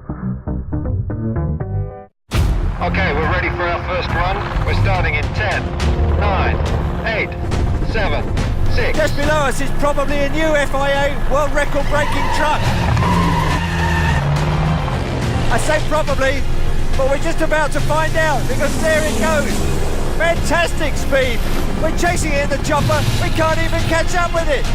Okay, we're ready for our first run. We're starting in 10, 9, 8, 7, 6. Just below us is probably a new FIA world record breaking truck. I say probably, but we're just about to find out, because there it goes. Fantastic speed. We're chasing it in the chopper. We can't even catch up with it.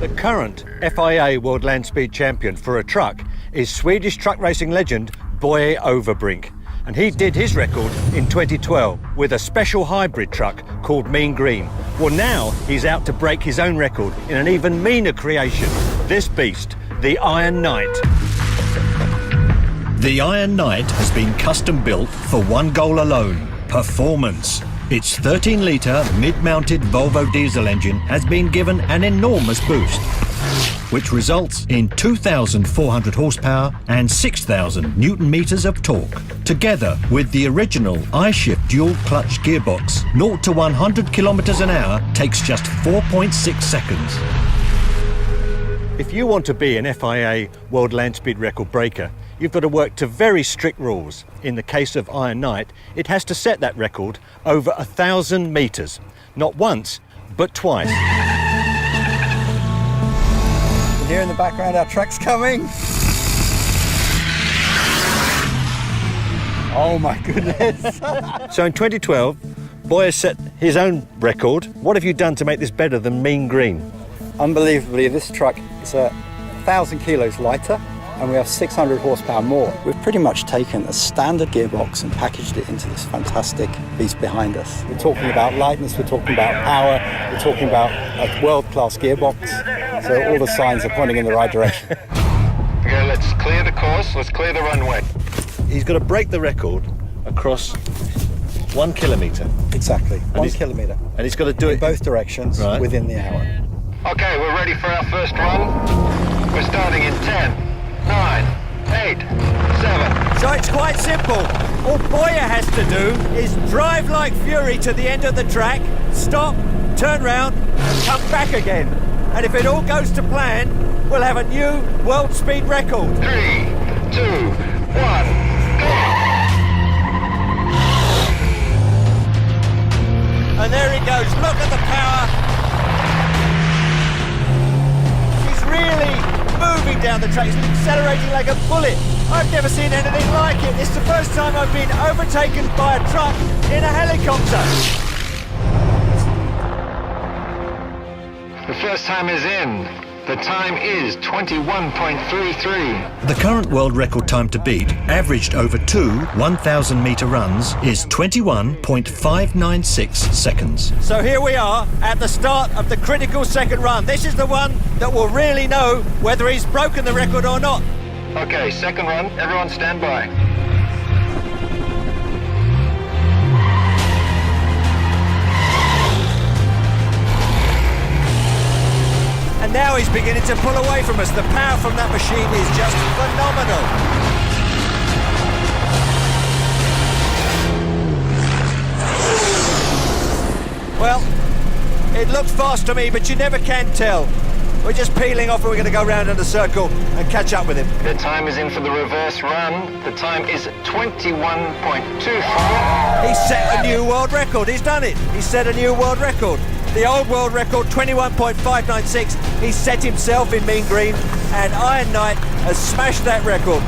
The current FIA World Land Speed Champion for a truck is Swedish truck racing legend Boye Overbrink. And he did his record in 2012 with a special hybrid truck called Mean Green. Well, now he's out to break his own record in an even meaner creation. This beast, the Iron Knight. The Iron Knight has been custom built for one goal alone: performance. Its 13-litre mid-mounted Volvo diesel engine has been given an enormous boost, which results in 2,400 horsepower and 6,000 newton-meters of torque. Together with the original I-Shift dual-clutch gearbox, 0 to 100 kilometers an hour takes just 4.6 seconds. If you want to be an FIA World Land Speed Record breaker, you've got to work to very strict rules. In the case of Iron Knight, it has to set that record over 1,000 metres. Not once, but twice. You hear in the background our truck's coming. Oh my goodness. So in 2012, Boye set his own record. What have you done to make this better than Mean Green? Unbelievably, this truck is 1,000 kilos lighter, and we have 600 horsepower more. We've pretty much taken a standard gearbox and packaged it into this fantastic beast behind us. We're talking about lightness, we're talking about power, we're talking about a world-class gearbox, so all the signs are pointing in the right direction. Okay, let's clear the course, let's clear the runway. He's got to break the record across 1 kilometre. Exactly, 1 kilometre. And he's got to do in it both directions within the hour. Okay, we're ready for our first run. We're starting in 10, 9, 8, 7. So it's quite simple. All Boye has to do is drive like fury to the end of the track, stop, turn round and come back again. And if it all goes to plan, we'll have a new world speed record. 3, 2, 1, go! And there he goes, look at the power. He's really moving down the track, he's accelerating like a bullet. I've never seen anything like it. It's the first time I've been overtaken by a truck in a helicopter. The first time is in. The time is 21.33. The current world record time to beat, averaged over 2 1,000-metre runs, is 21.596 seconds. So here we are at the start of the critical second run. This is the one that will really know whether he's broken the record or not. Okay, second run, everyone stand by. And now he's beginning to pull away from us. The power from that machine is just phenomenal. Well, it looks fast to me, but you never can tell. We're just peeling off and we're going to go round in a circle and catch up with him. The time is in for the reverse run. The time is 21.24. He's set a new world record. He's done it. He's set a new world record. The old world record, 21.596. He set himself in Mean Green, and Iron Knight has smashed that record.